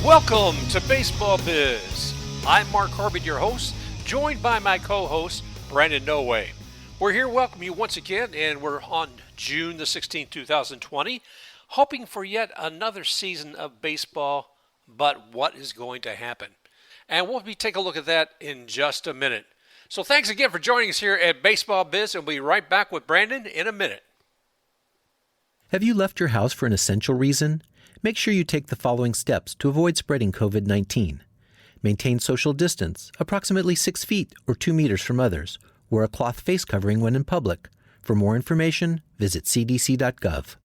Welcome to Baseball Biz. I'm Mark Corbett, your host, joined by my co-host, Brandon Noway. We're here to welcome you once again, and we're on June the 16th, 2020, hoping for yet another season of baseball, but what is going to happen? And we'll take a look at that in just a minute. So thanks again for joining us here at Baseball Biz, and we'll be right back with Brandon in a minute. Have you left your house for an essential reason? Make sure you take the following steps to avoid spreading COVID-19. Maintain social distance, approximately 6 feet or 2 meters from others. Wear a cloth face covering when in public. For more information, visit cdc.gov.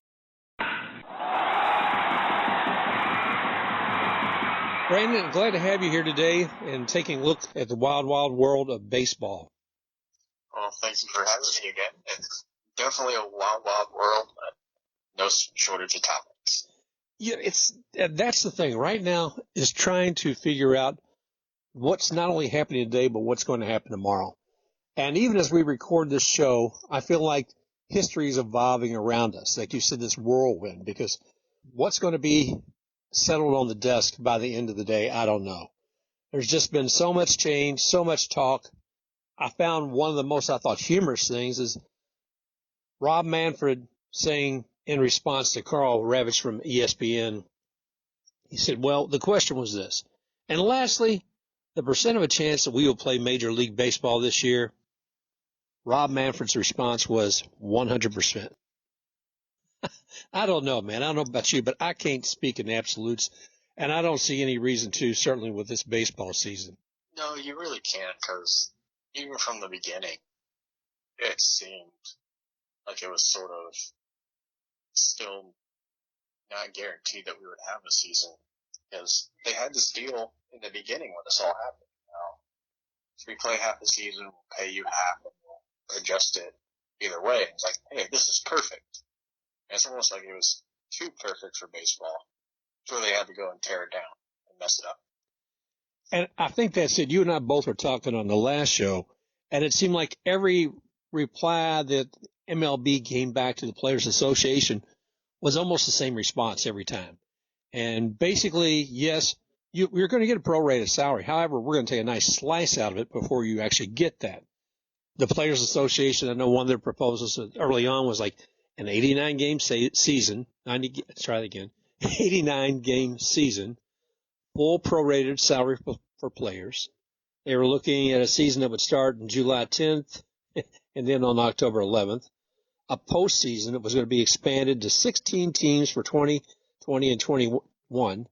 Brandon, glad to have you here today and taking a look at the wild, wild world of baseball. Well, thank you for having me again. It's definitely a wild, wild world, but no shortage of topics. Yeah, that's the thing. Right now is trying to figure out what's not only happening today, but what's going to happen tomorrow. And even as we record this show, I feel like history is evolving around us. Like you said, this whirlwind, because what's going to be settled on the desk by the end of the day, I don't know. There's just been so much change, so much talk. I found one of the most, I thought, humorous things is Rob Manfred saying in response to Carl Ravitch from ESPN, he said, well, the question was this. And lastly, the percent of a chance that we will play Major League Baseball this year, Rob Manfred's response was 100%. I don't know, man. I don't know about you, but I can't speak in absolutes, and I don't see any reason to, certainly with this baseball season. No, you really can't, because even from the beginning, it seemed like it was sort of still not guaranteed that we would have a season, because they had this deal in the beginning when this all happened. If we play half the season, we'll pay you half, and we'll adjust it either way. It's like, hey, this is perfect. And it's almost like it was too perfect for baseball, so they had to go and tear it down and mess it up. And I think that's it. You and I both were talking on the last show, and it seemed like every reply that MLB came back to the Players Association was almost the same response every time. And basically, yes, you're going to get a prorated salary. However, we're going to take a nice slice out of it before you actually get that. The Players Association, I know one of their proposals early on was like an 89-game season, 89-game season, full prorated salary for players. They were looking at a season that would start on July 10th and then on October 11th. A postseason that was going to be expanded to 16 teams for 2020 and 21.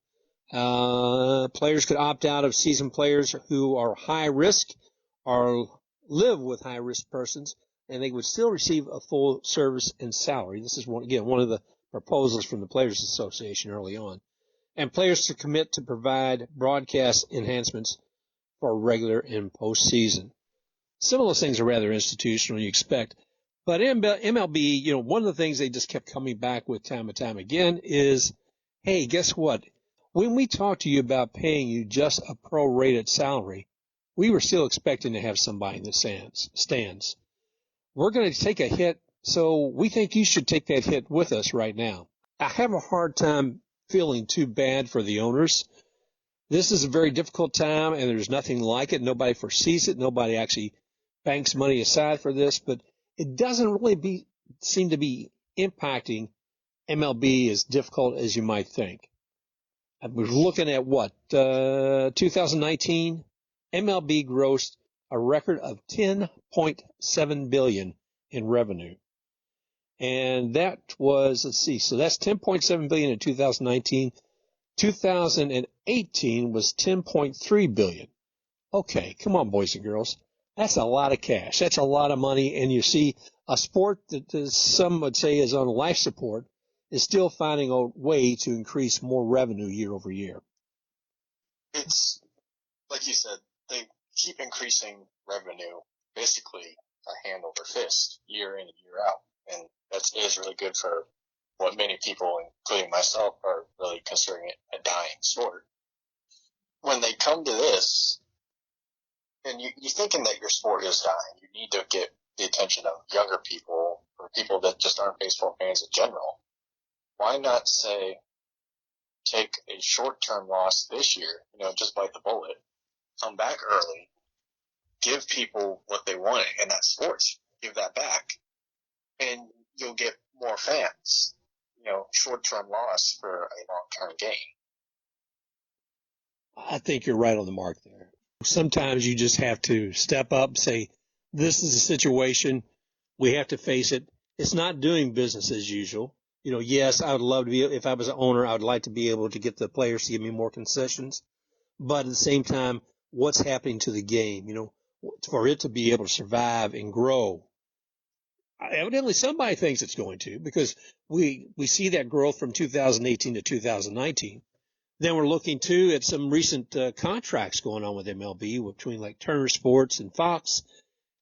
Players could opt out of season players who are high risk or live with high risk persons, and they would still receive a full service and salary. This is one of the proposals from the Players Association early on. And players to commit to provide broadcast enhancements for regular and postseason. Some of those things are rather institutional, you expect. But MLB, one of the things they just kept coming back with time and time again is, hey, guess what? When we talked to you about paying you just a prorated salary, we were still expecting to have somebody in the stands. We're going to take a hit, so we think you should take that hit with us right now. I have a hard time feeling too bad for the owners. This is a very difficult time, and there's nothing like it. Nobody foresees it. Nobody actually banks money aside for this, but it doesn't really seem to be impacting MLB as difficult as you might think. I was looking at 2019, MLB grossed a record of $10.7 billion in revenue. And that was, so that's $10.7 billion in 2019. 2018 was $10.3 billion. Okay, come on, boys and girls. That's a lot of cash. That's a lot of money. And you see a sport that some would say is on life support is still finding a way to increase more revenue year over year. It's, like you said, they keep increasing revenue basically a hand over fist year in and year out. And that is really good for what many people, including myself, are really considering it a dying sport. When they come to this, and you're thinking that your sport is dying, you need to get the attention of younger people or people that just aren't baseball fans in general. Why not say, take a short-term loss this year, just bite the bullet, come back early, give people what they wanted in that sports, give that back, and you'll get more fans. Short-term loss for a long-term gain. I think you're right on the mark there. Sometimes you just have to step up and say, this is a situation. We have to face it. It's not doing business as usual. Yes, I would love to be, if I was an owner, I would like to be able to get the players to give me more concessions. But at the same time, what's happening to the game? For it to be able to survive and grow. Evidently, somebody thinks it's going to, because we see that growth from 2018 to 2019. Then we're looking, too, at some recent contracts going on with MLB between, like, Turner Sports and Fox.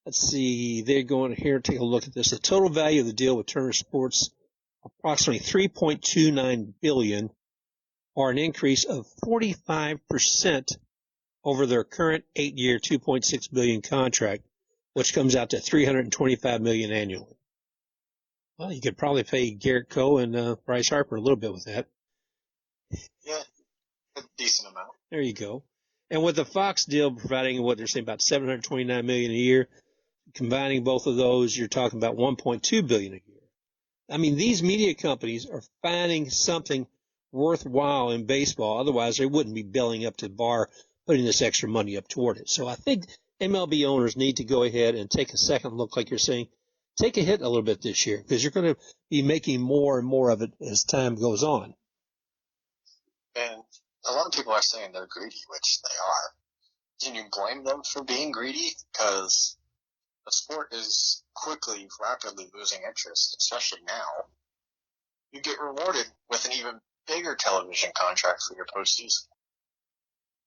Let's see. They're going here. Take a look at this. The total value of the deal with Turner Sports, approximately $3.29 billion, or an increase of 45% over their current 8-year, $2.6 billion contract, which comes out to $325 million annually. Well, you could probably pay Garrett Coe and Bryce Harper a little bit with that. Yeah, a decent amount. There you go. And with the Fox deal providing what they're saying about $729 million a year, combining both of those, you're talking about $1.2 billion a year. I mean, these media companies are finding something worthwhile in baseball. Otherwise, they wouldn't be belling up to the bar, putting this extra money up toward it. So I think MLB owners need to go ahead and take a second look, like you're saying. Take a hit a little bit this year, because you're going to be making more and more of it as time goes on. And a lot of people are saying they're greedy, which they are. Can you blame them for being greedy? Because the sport is rapidly losing interest, especially now. You get rewarded with an even bigger television contract for your postseason.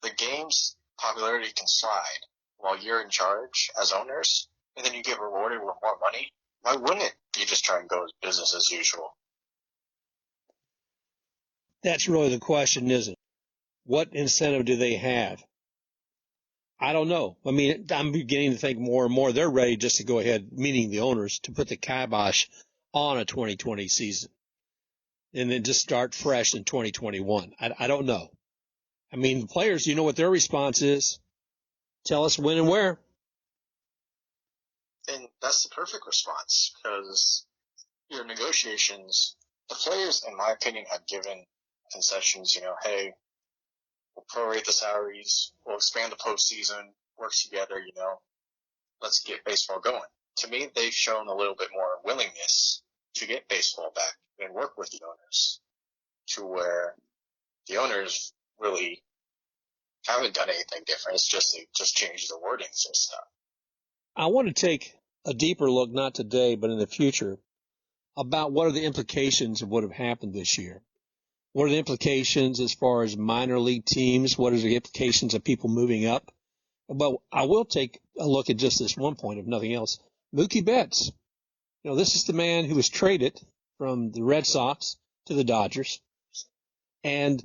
The game's popularity can slide while you're in charge as owners, and then you get rewarded with more money. Why wouldn't you just try and go as business as usual? That's really the question, isn't it? What incentive do they have? I don't know. I mean, I'm beginning to think more and more they're ready just to go ahead, meaning the owners, to put the kibosh on a 2020 season and then just start fresh in 2021. I don't know. I mean, the players, you know what their response is? Tell us when and where. And that's the perfect response, because your negotiations, the players, in my opinion, have given concessions, hey, we'll prorate the salaries, we'll expand the postseason, work together, let's get baseball going. To me, they've shown a little bit more willingness to get baseball back and work with the owners, to where the owners really haven't done anything different. It's just they just changed the wordings and stuff. I want to take a deeper look, not today, but in the future, about what are the implications of what have happened this year. What are the implications as far as minor league teams? What are the implications of people moving up? Well, I will take a look at just this one point, if nothing else. Mookie Betts. This is the man who was traded from the Red Sox to the Dodgers. And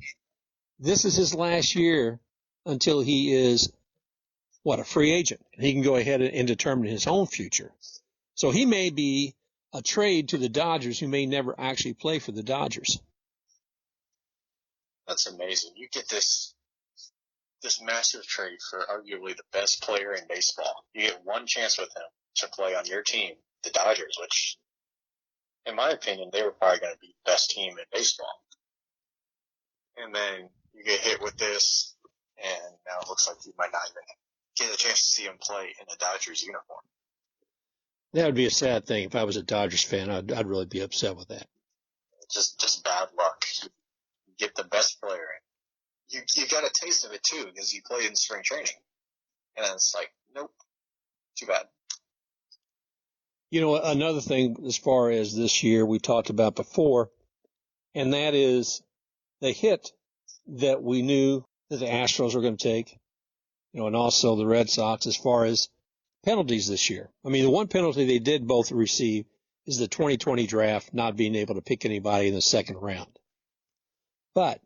this is his last year until he is, a free agent. He can go ahead and determine his own future. So he may be a trade to the Dodgers who may never actually play for the Dodgers. That's amazing. You get this massive trade for arguably the best player in baseball. You get one chance with him to play on your team, the Dodgers, which, in my opinion, they were probably going to be the best team in baseball. And then you get hit with this, and now it looks like you might not even get a chance to see him play in the Dodgers uniform. That would be a sad thing. If I was a Dodgers fan, I'd really be upset with that. Just bad luck. You get the best player in. You got a taste of it, too, because you played in spring training. And then it's like, nope, too bad. Another thing as far as this year we talked about before, and that is the hit that we knew that the Astros were going to take, and also the Red Sox as far as penalties this year. I mean, the one penalty they did both receive is the 2020 draft not being able to pick anybody in the second round. But,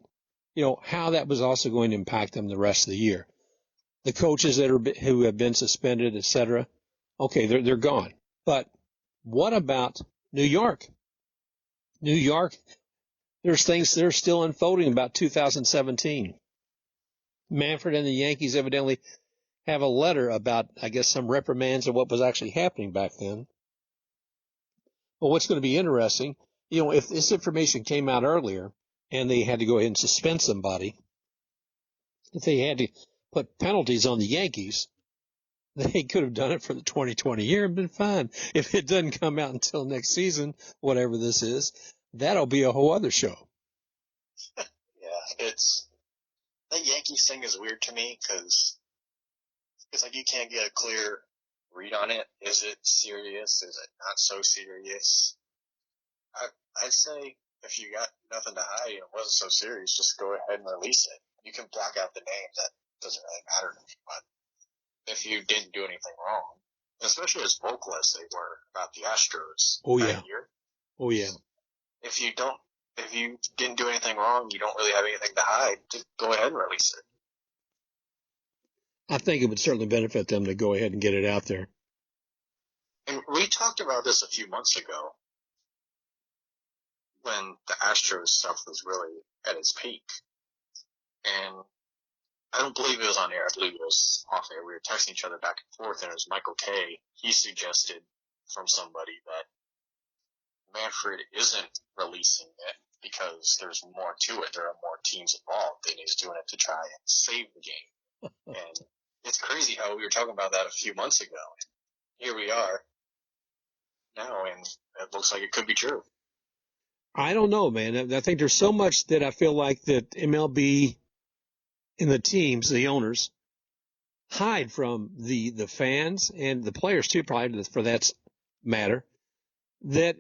how that was also going to impact them the rest of the year. The coaches who have been suspended, etc., okay, they're gone. But what about New York? New York there's things that are still unfolding about 2017. Manfred and the Yankees evidently have a letter about, I guess, some reprimands of what was actually happening back then. But what's going to be interesting, if this information came out earlier and they had to go ahead and suspend somebody, if they had to put penalties on the Yankees, they could have done it for the 2020 year and been fine. If it doesn't come out until next season, whatever this is, that'll be a whole other show. Yeah, that Yankees thing is weird to me because it's like you can't get a clear read on it. Is it serious? Is it not so serious? I'd say if you got nothing to hide and it wasn't so serious, just go ahead and release it. You can block out the names. That doesn't really matter to me. But if you didn't do anything wrong, especially as vocal as they were about the Astros that year. Oh, yeah. If you didn't do anything wrong, you don't really have anything to hide, just go ahead and release it. I think it would certainly benefit them to go ahead and get it out there. And we talked about this a few months ago when the Astros stuff was really at its peak. And I don't believe it was on air. I believe it was off air. We were texting each other back and forth, and it was Michael K. He suggested from somebody that Manfred isn't releasing it because there's more to it. There are more teams involved, and he's doing it to try and save the game. And it's crazy how we were talking about that a few months ago. Here we are now, and it looks like it could be true. I don't know, man. I think there's so much that I feel like that MLB and the teams, the owners, hide from the fans and the players too, probably for that matter, that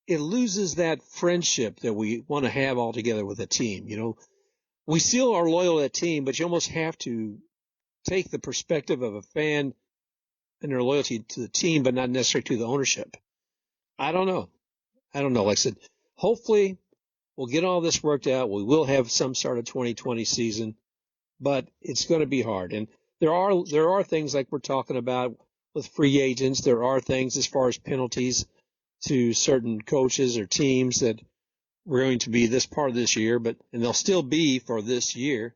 it loses that friendship that we want to have all together with a team. We still are loyal to that team, but you almost have to take the perspective of a fan and their loyalty to the team, but not necessarily to the ownership. I don't know. Like I said, hopefully we'll get all this worked out. We will have some sort of 2020 season, but it's going to be hard. And there are things like we're talking about with free agents. There are things as far as penalties to certain coaches or teams that were going to be this part of this year, and they'll still be for this year.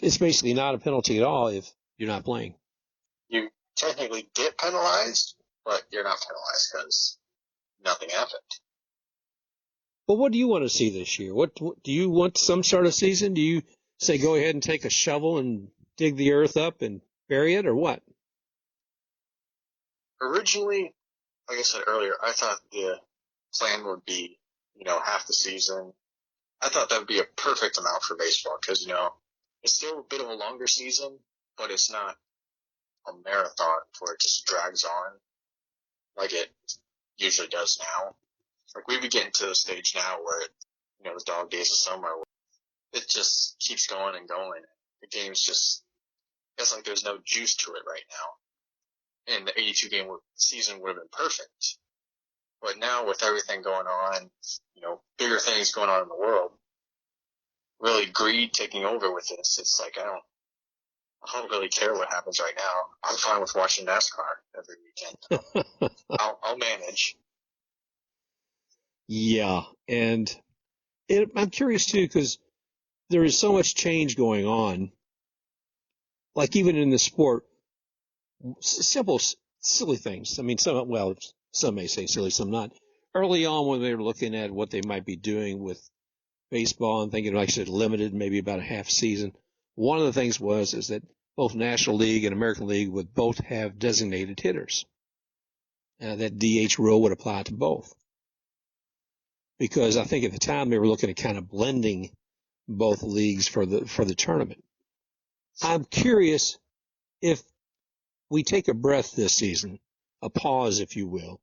It's basically not a penalty at all if you're not playing. You technically get penalized, but you're not penalized because nothing happened. Well, what do you want to see this year? What do you want? Some sort of season? Do you say go ahead and take a shovel and dig the earth up and bury it, or what? Originally, like I said earlier, I thought the plan would be, half the season. I thought that would be a perfect amount for baseball because, it's still a bit of a longer season, but it's not a marathon where it just drags on like it usually does now. Like we've been getting to the stage now where, the dog days of summer, it just keeps going and going. The game's just, it's like there's no juice to it right now. And the 82-game season would have been perfect. But now with everything going on, bigger things going on in the world, really greed taking over with this, it's like I don't really care what happens right now. I'm fine with watching NASCAR every weekend. I'll manage. Yeah, and I'm curious too because there is so much change going on. Like even in the sport, simple, silly things. I mean, some may say silly, some not. Early on when they were looking at what they might be doing with baseball and thinking, like I said, limited, maybe about a half season, one of the things is that both National League and American League would both have designated hitters. That DH rule would apply to both. Because I think at the time they were looking at kind of blending both leagues for the tournament. I'm curious if we take a breath this season, a pause, if you will,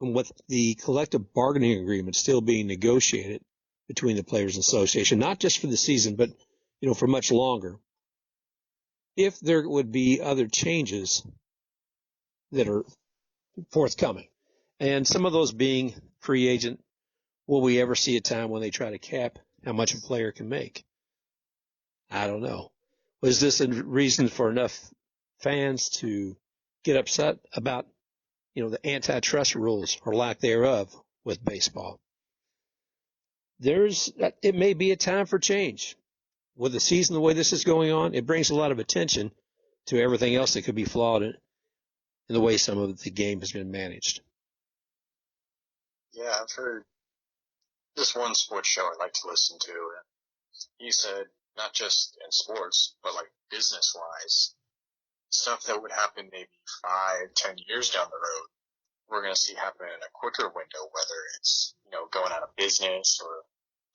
and with the collective bargaining agreement still being negotiated between the Players Association, not just for the season, but, for much longer, if there would be other changes that are forthcoming. And some of those being free agent, will we ever see a time when they try to cap how much a player can make? I don't know. Was this a reason for enough fans to get upset about, the antitrust rules or lack thereof with baseball? it may be a time for change. With the season the way this is going on, it brings a lot of attention to everything else that could be flawed in the way some of the game has been managed. Yeah, I've heard this one sports show I like to listen to, and he said not just in sports, but like business-wise, stuff that would happen maybe 5-10 years down the road, we're going to see happen in a quicker window, whether it's, going out of business or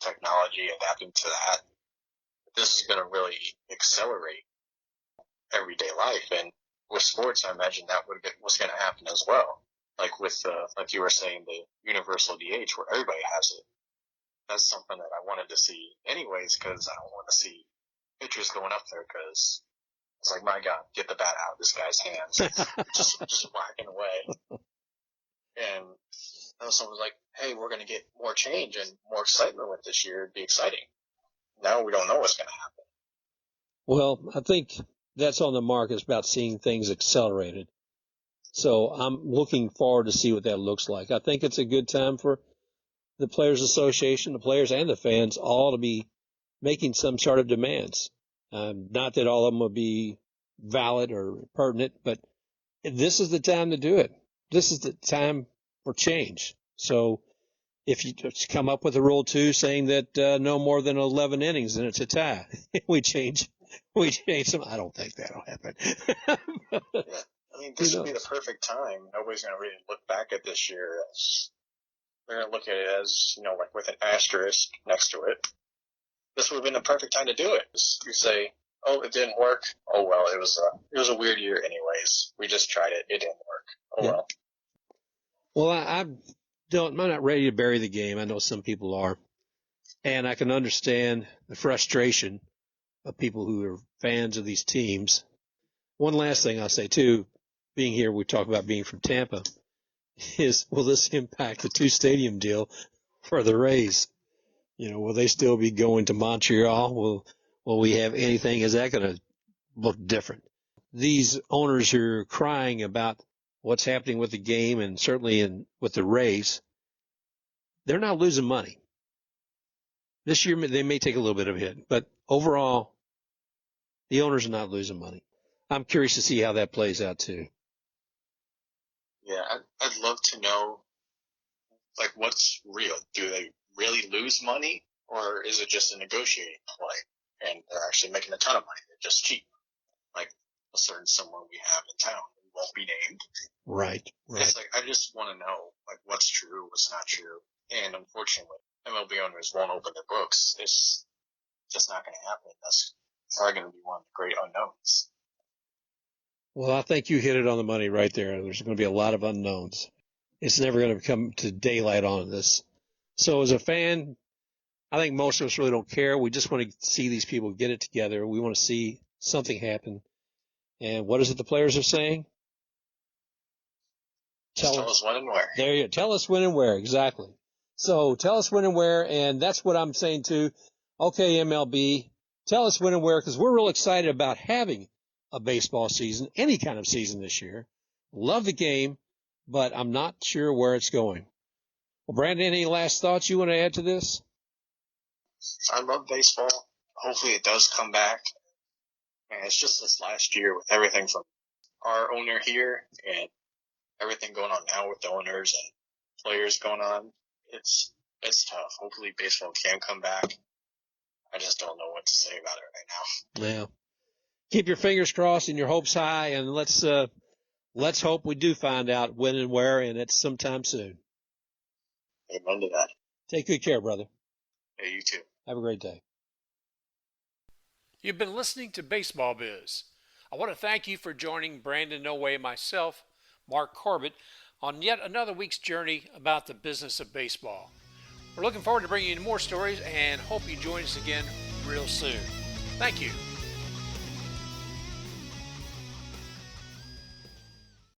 technology, adapting to that. This is going to really accelerate everyday life. And with sports, I imagine that was going to happen as well. Like with, like you were saying, the universal DH where everybody has it. That's something that I wanted to see anyways, because I don't want to see pitchers going up there because it's like, my God, get the bat out of this guy's hands. just whacking away. And someone was like, hey, we're going to get more change and more excitement with this year. It'd be exciting. Now we don't know what's going to happen. Well, I think that's on the mark. It's about seeing things accelerated. So I'm looking forward to see what that looks like. I think it's a good time for the Players Association, the players and the fans, all to be making some sort of demands. Not that all of them will be valid or pertinent, but this is the time to do it. This is the time for change. So if you just come up with a rule 2 saying that no more than 11 innings and it's a tie, we change them. I don't think that'll happen. Yeah. I mean, this would be the perfect time. Nobody's going to really look back at this year as they're going to look at it as, like with an asterisk next to it. This would have been the perfect time to do it. You say, oh, it didn't work. Oh, well, it was a weird year anyways. We just tried it. It didn't work. Oh, well. Well, I'm not ready to bury the game. I know some people are. And I can understand the frustration of people who are fans of these teams. One last thing I'll say, too, being here, we talk about being from Tampa, is will this impact the 2-stadium deal for the Rays? Will they still be going to Montreal? Will we have anything? Is that going to look different? These owners are crying about what's happening with the game and certainly with the Rays. They're not losing money. This year they may take a little bit of a hit, but overall, the owners are not losing money. I'm curious to see how that plays out too. Yeah, I'd love to know, like, what's real. Do they really lose money, or is it just a negotiating play, and they're actually making a ton of money? They're just cheap, like a certain someone we have in town who won't be named. Right. It's like, I just want to know, like, what's true, what's not true. And unfortunately, MLB owners won't open their books. It's just not going to happen. That's probably going to be one of the great unknowns. Well, I think you hit it on the money right there. There's going to be a lot of unknowns. It's never going to come to daylight on this. So as a fan, I think most of us really don't care. We just want to see these people get it together. We want to see something happen. And what is it the players are saying? Tell us when and where. There you go. Tell us when and where. Exactly. So tell us when and where. And that's what I'm saying too. Okay, MLB, tell us when and where, because we're real excited about having a baseball season, any kind of season this year. Love the game, but I'm not sure where it's going. Well, Brandon, any last thoughts you want to add to this? I love baseball. Hopefully it does come back. And it's just this last year with everything from our owner here and everything going on now with the owners and players going on. It's tough. Hopefully baseball can come back. I just don't know what to say about it right now. Yeah. Keep your fingers crossed and your hopes high, and let's hope we do find out when and where, and it's sometime soon. Amen to that. Take good care, brother. Hey, you too. Have a great day. You've been listening to Baseball Biz. I want to thank you for joining Brandon No Way and myself, Mark Corbett, on yet another week's journey about the business of baseball. We're looking forward to bringing you more stories and hope you join us again real soon. Thank you.